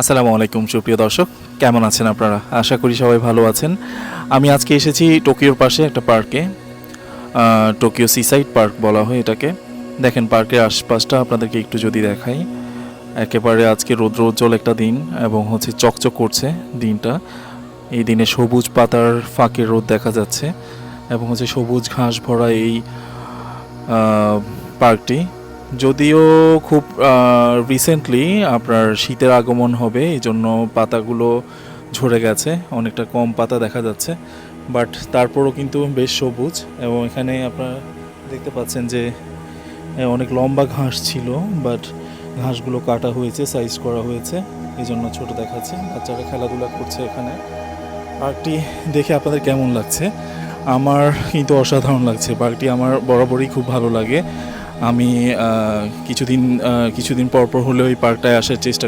আসসালামু আলাইকুম সুপ্রিয় দর্শক, কেমন আছেন আপনারা? আশা করি সবাই ভালো আছেন। আমি আজকে এসেছি টোকিওর পাশে একটা পার্কে। টোকিও সিসাইড পার্ক বলা হয় এটাকে। দেখেন পার্কের আশপাশটা আপনাদেরকে একটু যদি দেখাই, একেবারে আজকে রৌদ্রোজ্জ্বল একটা দিন এবং চকচক করছে দিনটা। এই দিনে সবুজ পাতার ফাঁকে রোদ দেখা যাচ্ছে এবং সবুজ ঘাস ভরা এই পার্কটি। যদিও খুব রিসেন্টলি আপনার শীতের আগমন হবে, এই জন্য পাতাগুলো ঝরে গেছে, অনেকটা কম পাতা দেখা যাচ্ছে, বাট তারপরও কিন্তু বেশ সবুজ। এবং এখানে আপনারা দেখতে পাচ্ছেন যে অনেক লম্বা ঘাস ছিল, বাট ঘাসগুলো কাটা হয়েছে, সাইজ করা হয়েছে, এই জন্য ছোটো দেখাচ্ছে। বাচ্চারা খেলাধুলা করছে এখানে। পার্কটি দেখে আপনাদের কেমন লাগছে? আমার কিন্তু অসাধারণ লাগছে। পার্কটি আমার বরাবরই খুব ভালো লাগে। আমি কিছুদিন পর হলেও এই পার্কটায় আসার চেষ্টা